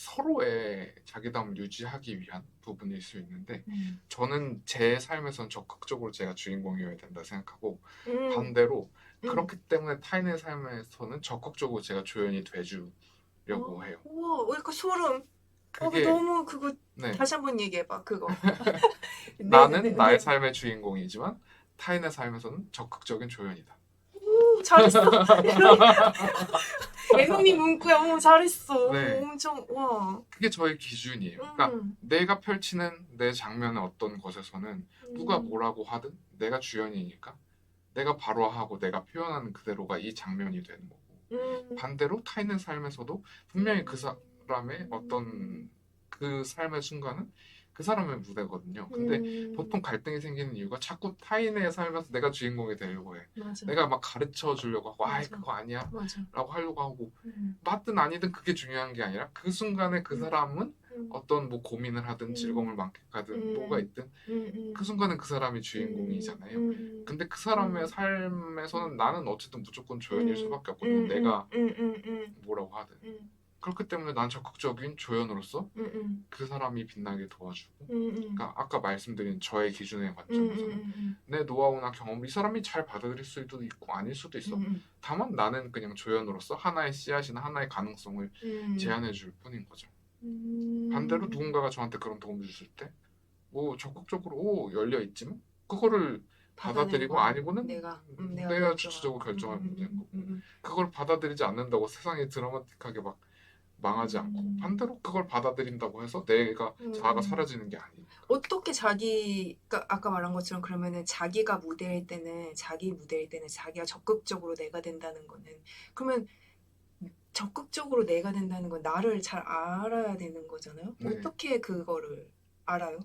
서로의 자기다움을 유지하기 위한 부분일 수 있는데 저는 제 삶에선 적극적으로 제가 주인공이어야 된다 생각하고 반대로 그렇기 때문에 타인의 삶에서는 적극적으로 제가 조연이 돼주려고 해요. 우와, 약간 소름. 그게 너무 그거 네, 다시 한번 얘기해봐, 그거. 나는 나의 네. 삶의 주인공이지만 타인의 삶에서는 적극적인 조연이다. 오, 잘했어. 애송이 문구야. 잘했어. 네. 엄청, 와. 그게 저의 기준이에요. 그러니까 음, 내가 펼치는 내 장면의 어떤 것에서는 누가 음, 뭐라고 하든 내가 주연이니까 내가 바로 하고 내가 표현하는 그대로가 이 장면이 되는 거고 음, 반대로 타인의 삶에서도 분명히 그 사람의 어떤 그 삶의 순간은 그 사람의 무대거든요. 근데 보통 갈등이 생기는 이유가 자꾸 타인의 삶에서 내가 주인공이 되려고 해. 맞아, 내가 막 가르쳐 주려고 하고 아이 맞아, 그거 아니야 맞아. 라고 하려고 하고 음, 맞든 아니든 그게 중요한 게 아니라 그 순간에 그 음, 사람은 음, 어떤 뭐 고민을 하든 즐거움을 음, 만끽하든 뭐가 음, 있든 음, 그 순간은 그 사람이 음, 주인공이잖아요. 음, 근데 그 사람의 삶에서는 나는 어쨌든 무조건 조연일 음, 수밖에 없거든요. 음, 내가 뭐라고 하든. 음, 그렇기 때문에 난 적극적인 조연으로서 음, 그 사람이 빛나게 도와주고 음, 그러니까 아까 말씀드린 저의 기준의 음, 관점에서는 음, 내 노하우나 경험 이 사람이 잘 받아들일 수도 있고 아닐 수도 있어. 음, 다만 나는 그냥 조연으로서 하나의 씨앗이나 하나의 가능성을 음, 제안해 줄 뿐인 거죠. 반대로 음. 누군가가 저한테 그런 도움을 줬을 때 뭐 적극적으로 열려 있지만 그거를 받아내는 받아들이고 거야. 아니고는 내가 내가 결정하고. 주체적으로 결정할 문제인 거고 그걸 받아들이지 않는다고 세상이 드라마틱하게 막 망하지 않고 반대로 그걸 받아들인다고 해서 내가 자아가 음. 사라지는 게 아니니까. 어떻게 자기가 아까 말한 것처럼 그러면은 자기가 무대일 때는 자기 무대일 때는 자기가 적극적으로 내가 된다는 거는 그러면 적극적으로 내가 된다는 건 나를 잘 알아야 되는 거잖아요. 네. 어떻게 그거를 알아요?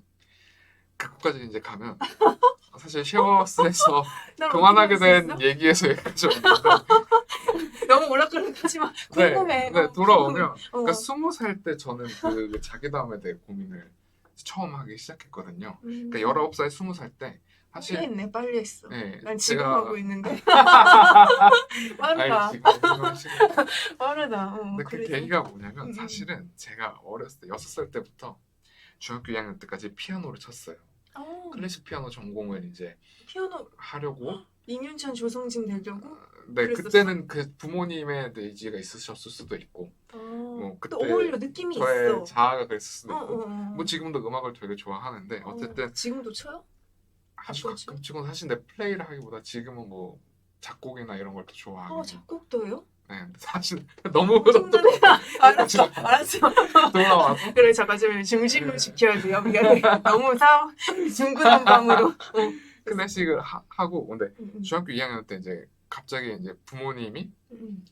그것까지 이제 가면 사실 쉐어하우스에서 날 어떻게 알 그만하게 수 된 있어? 얘기에서 여기까지 왔는데 너무 오락가락하지 마. 네, 궁금해. 네 궁금해. 돌아오면 그러니까 20살 때 저는 그 자기다움에 대해 고민을 처음 하기 시작했거든요. 그러니까 음, 19살, 20살 때 빨리 사실 했네. 빨리 했어. 네, 난 지금 하고 제가 있는데. 아이 빠르다. 지금 훌륭하시고 빠르다. 근데 그 그래서. 계기가 뭐냐면 음. 사실은 제가 어렸을 때 6살 때부터 중학교 2학년 때까지 피아노를 쳤어요. 어, 클래식 피아노 전공을 이제 피아노 하려고 임윤찬 조성진 되려고 네 그랬었어? 그때는 그 부모님의 의지가 있으셨을 수도 있고 뭐 또 그때 어울려. 느낌이 저의 있어. 자아가 그랬을 수도 어, 어, 있고 뭐 어. 지금도 음악을 되게 좋아하는데 어쨌든 지금도 쳐요? 아주 가끔씩? 가끔 치곤 사실 내 플레이를 하기보다 지금은 뭐 작곡이나 이런 걸 더 좋아하긴 해요. 작곡도 해요? 네, 근데 사실 너무 엄청나네. 알았어, 알았어. 돌아와서 그래, 잠깐 좀 중심을 네. 지켜야 돼요. 미안해. 너무 중구난방으로. 클래식을 하고 근데 응, 중학교 2학년 때 이제 갑자기 이제 부모님이 응,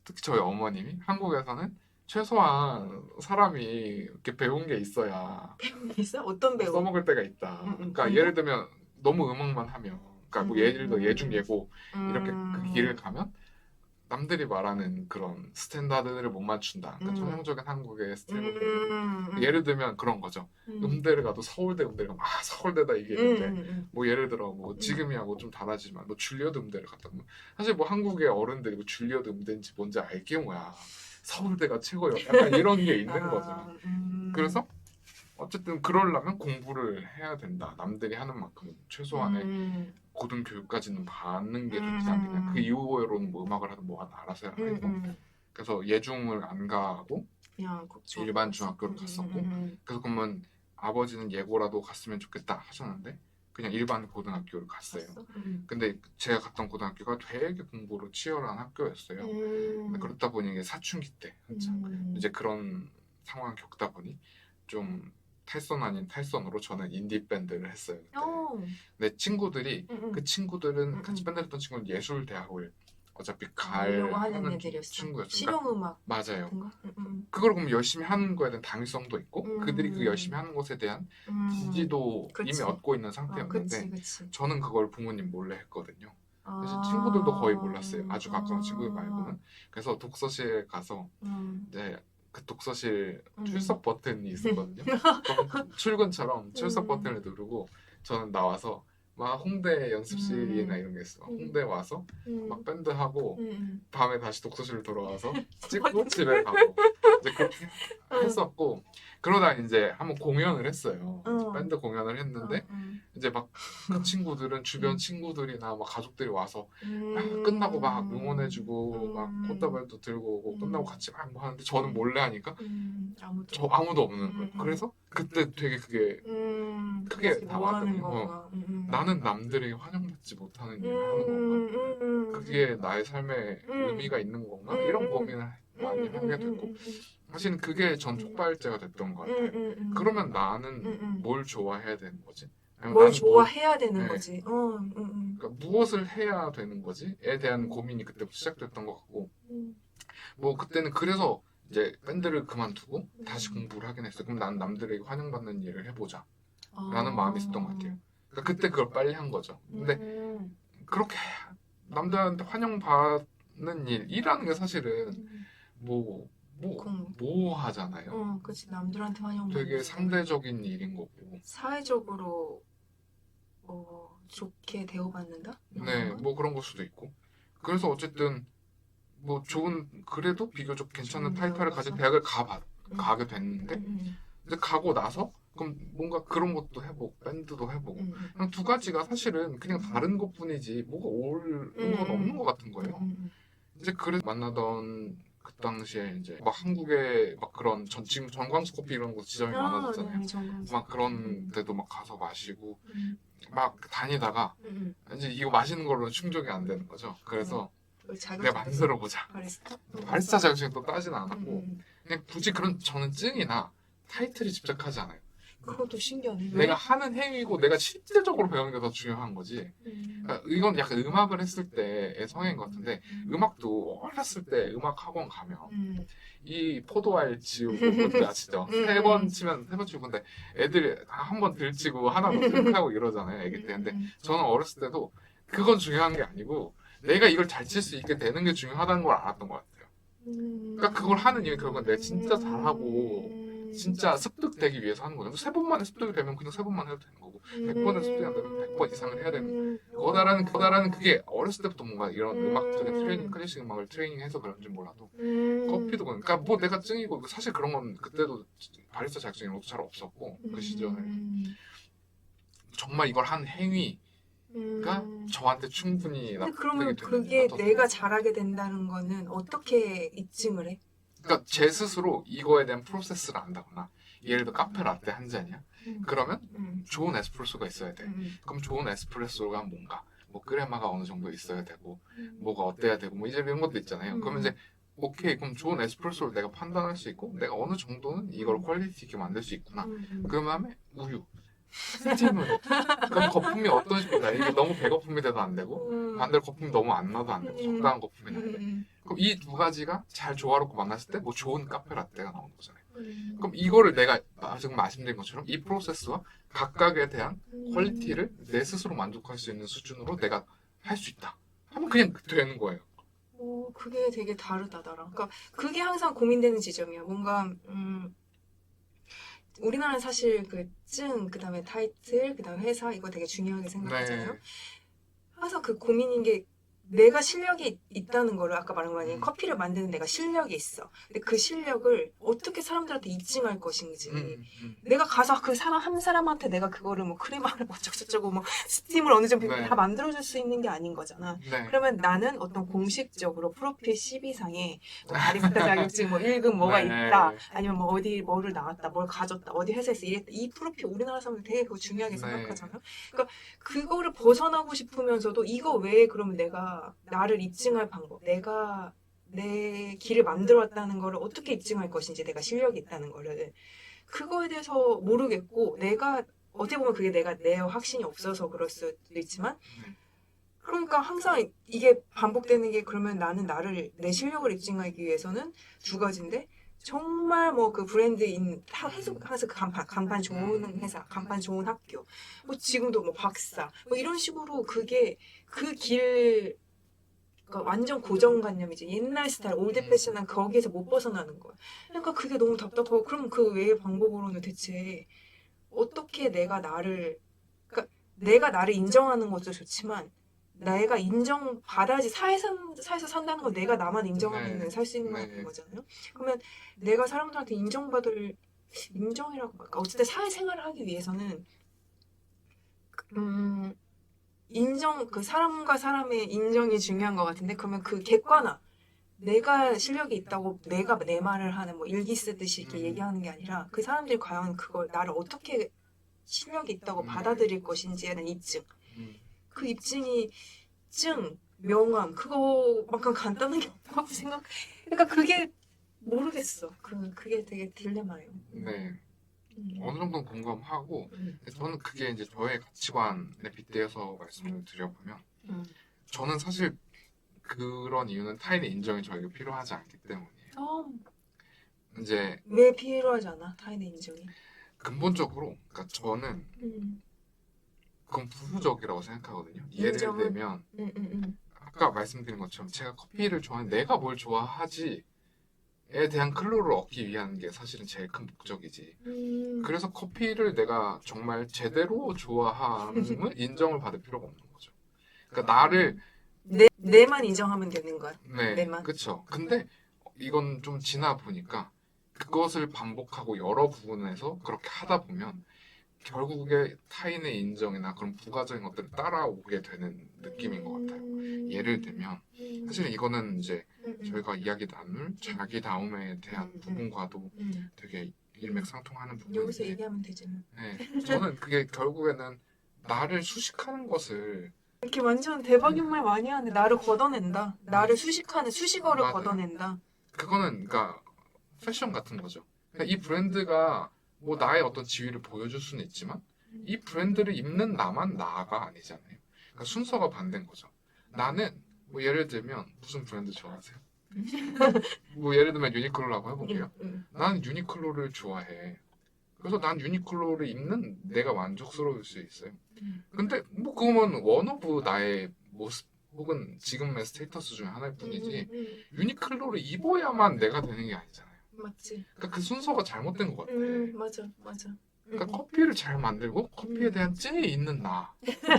특히 저희 어머님이 한국에서는 최소한 사람이 이렇게 배운 게 있어야 배우 있어? 어떤 뭐 배우? 써먹을 때가 있다. 그러니까 예를 공부? 들면 너무 음악만 하면, 그러니까 뭐 예를 들어 예중 음, 예고 이렇게 그 길을 음, 가면 남들이 말하는 그런 스탠다드를 못 맞춘다. 그러니까 음, 전형적인 한국의 스테레오타입. 음, 예를 들면 그런 거죠. 음, 음대를 가도 서울대 음대를 가면 서울대다 이게 있는데 음, 뭐 예를 들어 뭐 음. 지금이야 뭐 좀 다르지만 뭐 줄리어드 음대를 갔다 보면 사실 뭐 한국의 어른들이 뭐 줄리어드 음대인지 뭔지 알게 뭐야. 서울대가 최고요. 약간 이런 게 있는 거죠. 아, 그래서 어쨌든 그러려면 공부를 해야 된다. 남들이 하는 만큼 최소한의 음, 고등교육까지는 받는 게 좋지 않겠냐. 그 음, 이후로는 뭐 음악을 하든 뭐 하든 알아서 해라 했고 음. 그래서 예중을 안 가고 그냥 일반 중학교였어. 중학교를 갔었고 그래서 그러면 아버지는 예고라도 갔으면 좋겠다 하셨는데 그냥 일반 고등학교를 갔어요. 갔어? 근데 제가 갔던 고등학교가 되게 공부로 치열한 학교였어요. 근데 음, 그렇다 보니 이게 사춘기 때 한창 음, 이제 그런 상황을 겪다 보니 좀 탈선 아닌 탈선으로 저는 인디 밴드를 했어요 그때. 어, 내 친구들이 그 친구들은 같이 음. 밴드 했던 친구는 예술 대학을 어차피 가려고 갈 하는 하는 애들이었어. 친구였어요. 그러니까 실용음악 맞아요. 같은 거? 그걸 그럼 열심히 하는 거에 대한 당위성도 있고 그들이 그 열심히 음, 하는 것에 대한 음, 지지도 이미 그치. 얻고 있는 그치, 상태였는데 그치. 저는 그걸 부모님 몰래 했거든요. 사실 친구들도 거의 아, 몰랐어요. 아주 가까운 친구들 말고는. 그래서 독서실 가서 음, 이제 그 독서실 음, 출석 버튼이 있었거든요. 그럼 출근처럼 출석 음, 버튼을 누르고 저는 나와서 막 홍대 연습실이나 음, 이런 게 있어. 음, 홍대 와서 막 음, 밴드 하고 음. 밤에 다시 독서실 돌아와서 찍고 맞아. 집에 가고 이제 그렇게 했었고 그러다 이제 한번 공연을 했어요. 밴드 공연을 했는데 이제 막 그 친구들은 주변 친구들이나 막 가족들이 와서 막 끝나고 막 응원해주고 막 꽃다발도 들고 오고 끝나고 같이 막 뭐 하는데 저는 몰래 하니까 아무도 없는 거예요. 그래서 그때 되게 그게 크게 뭐 하는 다가왔거든요. 건가? 나는 남들에게 환영받지 못하는 일을 하는 건가? 그게 나의 삶에 의미가 있는 건가? 이런 고민을 많이 하게 됐고 사실은 그게 전 촉발제가 됐던 것 같아요. 그러면 나는 뭘 좋아해야 되는 거지? 아니면 뭘 나는 좋아해야 되는 네. 거지. 그러니까 무엇을 해야 되는 거지?에 대한 고민이 그때부터 시작됐던 것 같고 뭐 그때는 그래서 이제 밴드를 그만두고 다시 공부를 하긴 했어요. 그럼 난 남들에게 환영받는 일을 해보자 라는 마음이 있었던 것 같아요. 그러니까 그때 그걸 빨리 한 거죠. 근데 그렇게 남들한테 환영받는 일이라는 게 사실은 뭐 모호하잖아요. 그치. 남들한테 환영 되게 상대적인 일인 거고. 사회적으로 좋게 대우받는다? 네, 뭐 그런 걸 수도 있고. 그래서 어쨌든 뭐 좋은 그래도 비교적 괜찮은 타이틀을 가진 대학을 가게 됐는데 이제 가고 나서 그럼 뭔가 그런 것도 해보고 밴드도 해보고 그냥 두 가지가 사실은 그냥 다른 것뿐이지 뭐가 옳은 건 없는 것 같은 거예요. 이제 그래서 만나던 그 당시에 이제 막 한국에 막 그런 지금 전광수 커피 이런 거 지점이 많아졌잖아요. 막 그런 데도 막 가서 마시고 막 다니다가 이제 이거 마시는 걸로 충족이 안 되는 거죠. 그래서 내가 만들어 보자. 바리스타 자격증도 따지는 않았고 그냥 굳이 그런 저는 증이나 타이틀이 집착하지 않아요. 그것도 신기하네. 내가 하는 행위고 내가 실질적으로 배우는 게 더 중요한 거지. 그러니까 이건 약간 음악을 했을 때의 성향인 것 같은데 음악도 어렸을 때 음악 학원 가면 이 포도알 지우고 뭔지 아시죠? 세 번 치면 세 번 치고 근데 애들이 한 번 들치고 하나 더 트릭하고 이러잖아요. 애기 때. 근데 저는 어렸을 때도 그건 중요한 게 아니고 내가 이걸 잘 칠 수 있게 되는 게 중요하다는 걸 알았던 것 같아요. 그러니까 그걸 하는 이유는 결국은 내가 진짜 잘하고 진짜 습득되기 위해서 하는 거죠. 세 번만에 습득이 되면 그냥 세 번만 해도 되는 거고 100번에 습득이 안 되면 100번 이상을 해야 되는 거다라는 그게 어렸을 때부터 뭔가 이런 음악적인 트레이닝, 클래식 음악을 트레이닝해서 그런지 몰라도 커피도 그러니까 뭐 내가 증이고 사실 그런 건 그때도 바리스타 자격증 이런 것도 잘 없었고 그 시절에 정말 이걸 한 행위가 저한테 충분히 근데 그러면 납득이 그게 되는 내가 잘하게 된다는 거는 어떻게 입증을 해? 그러니까 제 스스로 이거에 대한 프로세스를 안다거나 예를 들어 카페 라떼 한 잔이야 그러면 좋은 에스프레소가 있어야 돼 그럼 좋은 에스프레소가 뭔가 뭐 크레마가 어느 정도 있어야 되고 뭐가 어때야 되고 뭐 이제 이런 것도 있잖아요 그러면 이제 오케이 그럼 좋은 에스프레소를 내가 판단할 수 있고 내가 어느 정도는 이걸 퀄리티 있게 만들 수 있구나 그 다음에 우유 스팀은 그럼 거품이 어떤 식으로 나 이게 너무 배거품이 돼도 안 되고 반대로 거품이 너무 안 나도 안 되고 적당한 거품이 나야 돼 그럼 이 두 가지가 잘 조화롭고 만났을 때 뭐 좋은 카페 라떼가 나오는 거잖아요 그럼 이거를 내가 지금 말씀드린 것처럼 이 프로세스와 각각에 대한 퀄리티를 내 스스로 만족할 수 있는 수준으로 내가 할 수 있다 하면 그냥 되는 거예요. 그게 되게 다르다 나랑. 그러니까 그게 항상 고민되는 지점이야. 뭔가 우리나라는 사실 그 증, 그 다음에 타이틀, 그 다음에 회사 이거 되게 중요하게 생각하잖아요. 네. 항상 그 고민인 게 내가 실력이 있다는 거를 아까 말한 거 아니에요. 커피를 만드는 내가 실력이 있어. 근데 그 실력을 어떻게 사람들한테 입증할 것인지. 내가 가서 그 사람 한 사람한테 내가 그거를 뭐 크레마를 뭐 어쩌고저쩌고 뭐 스팀을 어느 정도 네. 다 만들어줄 수 있는 게 아닌 거잖아. 네. 그러면 나는 어떤 공식적으로 프로필 CV상에 뭐 바리스타 자격증 뭐 1급 뭐가 네. 있다. 아니면 뭐 어디 뭐를 나왔다. 뭘 가졌다. 어디 회사에서 일했다. 이 프로필 우리나라 사람들 되게 그거 중요하게 네. 생각하잖아요. 그러니까 그거를 벗어나고 싶으면서도 이거 외에 그러면 내가 나를 입증할 방법, 내가 내 길을 만들어 왔다는 거를 어떻게 입증할 것인지, 내가 실력이 있다는 거를 그거에 대해서 모르겠고 내가 어떻게 보면 그게 내 확신이 없어서 그럴 수도 있지만 그러니까 항상 이게 반복되는 게 그러면 나는 내 실력을 입증하기 위해서는 두 가지인데 정말 뭐 그 브랜드인 항상 간판 좋은 회사, 간판 좋은 학교, 뭐 지금도 뭐 박사, 뭐 이런 식으로 그게 그 길 그러니까 완전 고정관념이지 옛날 스타일, 올드 패션한 거기에서 못 벗어나는 거야. 그러니까 그게 너무 답답하고 그럼 그 외의 방법으로는 대체 어떻게 내가 나를 인정하는 것도 좋지만 내가 인정받아야지 사회에서 산다는 건 내가 나만 인정하면 네. 살 수 있는 네. 거잖아요. 그러면 내가 사람들한테 인정받을 인정이라고 할까? 어쨌든 사회생활을 하기 위해서는 그 사람과 사람의 인정이 중요한 것 같은데 그러면 그 객관화 내가 실력이 있다고 내가 내 말을 하는 뭐 일기 쓰듯이 이렇게 얘기하는 게 아니라 그 사람들이 과연 그걸 나를 어떻게 실력이 있다고 받아들일 것인지에 대한 입증. 음. 그 입증이 명함 그거만큼 간단한 게 없다고 생각. 그러니까 그게 모르겠어. 그게 되게 딜레마예요. 네. 어느 정도는 공감하고 저는 그게 이제 저의 가치관에 빗대어서 말씀을 드려보면 저는 사실 그런 이유는 타인의 인정이 저에게 필요하지 않기 때문이에요. 이제 왜 필요하지 않아? 타인의 인정이. 근본적으로 그러니까 저는 그건 부수적이라고 생각하거든요. 예를 인정은? 들면 아까 말씀드린 것처럼 제가 커피를 좋아하는 내가 뭘 좋아하지에 대한 클루를 얻기 위한 게 사실은 제일 큰 목적이지. 그래서 커피를 내가 정말 제대로 좋아함을 인정을 받을 필요가 없는 거죠. 그러니까 나를 내만 인정하면 되는 거야. 네, 내만. 그쵸. 근데 이건 좀 지나 보니까 그것을 반복하고 여러 부분에서 그렇게 하다 보면 결국에 타인의 인정이나 그런 부가적인 것들을 따라오게 되는 느낌인 것 같아요. 예를 들면 사실 이거는 이제 저희가 이야기 나눌 자기다움에 대한 부분과도 되게 일맥상통하는 여기서 부분인데 얘기하면 되지 뭐. 네, 저는 그게 결국에는 나를 수식하는 것을 이렇게 완전 대박인 말 많이 하는데 나를 걷어낸다. 나를 수식어를 맞아요. 걷어낸다. 그거는 그러니까 패션 같은 거죠. 그러니까 이 브랜드가 뭐 나의 어떤 지위를 보여줄 수는 있지만 이 브랜드를 입는 나만 나가 아니잖아요. 그러니까 순서가 반대인 거죠. 나는 뭐 예를 들면 무슨 브랜드 좋아하세요? 뭐 예를 들면 유니클로라고 해볼게요. 나는 유니클로를 좋아해. 그래서 난 유니클로를 입는 내가 만족스러울 수 있어요. 근데 뭐 그거면 원 오브 나의 모습 혹은 지금의 스테이터스 중에 하나일 뿐이지 유니클로를 입어야만 내가 되는 게 아니잖아요. 맞지. 그러니까 그 순서가 잘못된 것 같아. 맞아. 그러니까 커피를 잘 만들고 커피에 대한 증이 있는 나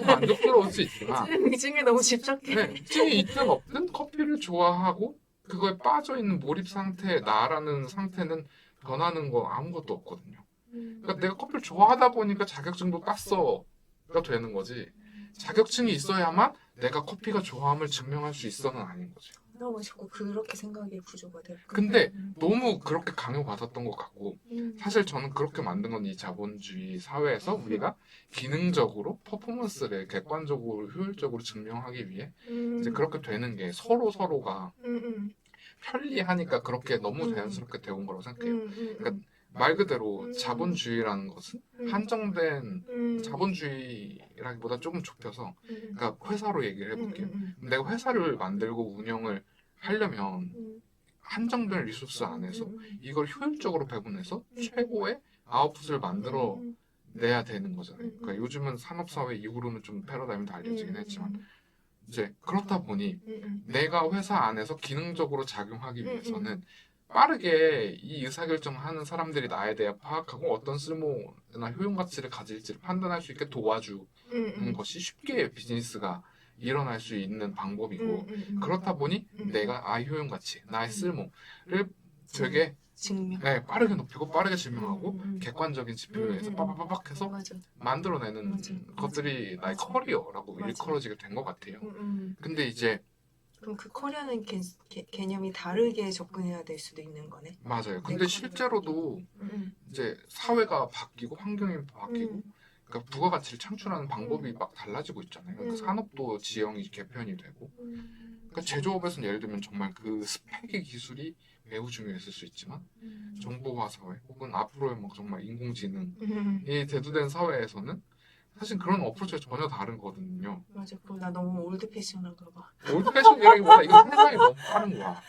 만족스러울 수 있지만 증에 너무 집착해. 네, 증이 있든 없든 커피를 좋아하고 그거에 빠져있는 몰입 상태의 나라는 상태는 변하는 거 아무것도 없거든요. 그러니까 내가 커피를 좋아하다 보니까 자격증도 땄어가 되는 거지 자격증이 있어야만 내가 커피가 좋아함을 증명할 수 있어는 아닌 거죠. 너무 자꾸 그렇게 생각이 구조가 돼. 근데 너무 그렇게 강요받았던 것 같고 사실 저는 그렇게 만든 건 이 자본주의 사회에서 우리가 기능적으로 퍼포먼스를 객관적으로 효율적으로 증명하기 위해 이제 그렇게 되는 게 서로가 편리하니까 그렇게 너무 자연스럽게 되온 거라고 생각해요. 그러니까 말 그대로 자본주의라는 것은 한정된 자본주의라기보다 조금 좁혀서 그러니까 회사로 얘기를 해볼게요. 내가 회사를 만들고 운영을 하려면 한정된 리소스 안에서 이걸 효율적으로 배분해서 최고의 아웃풋을 만들어 내야 되는 거잖아요. 그러니까 요즘은 산업사회 이후로는 좀 패러다임이 달라지긴 했지만 이제 그렇다 보니 내가 회사 안에서 기능적으로 작용하기 위해서는 빠르게 이 의사결정을 하는 사람들이 나에 대해 파악하고 어떤 쓸모나 효용 가치를 가질지를 판단할 수 있게 도와주는 것이 쉽게 비즈니스가 일어날 수 있는 방법이고 그렇다 보니 내가 나의 효용 가치, 나의 쓸모를 되게 증명. 네, 빠르게 높이고 빠르게 증명하고 객관적인 지표에 의해서 음. 빠바바박 해서 맞아. 만들어내는 맞아. 것들이 나의 맞아. 커리어라고 맞아. 일컬어지게 된 것 같아요. 음. 근데 이제 그럼 그 커리어는 개념이 다르게 접근해야 될 수도 있는 거네. 맞아요. 내 근데 커리어. 실제로도 이제 사회가 바뀌고 환경이 바뀌고 그러니까 부가가치를 창출하는 방법이 막 달라지고 있잖아요. 그러니까 산업도 지형이 개편이 되고 그러니까 제조업에서는 예를 들면 정말 그 스펙의 기술이 매우 중요했을 수 있지만 정보화 사회 혹은 앞으로의 뭐 정말 인공지능이 대두된 사회에서는 사실 그런 어프로치가 전혀 다르거든요. 맞아. 그럼 나 너무 올드 패션한가 봐. 올드 패션이라기보다 이거 세상이 너무 빠른 거야.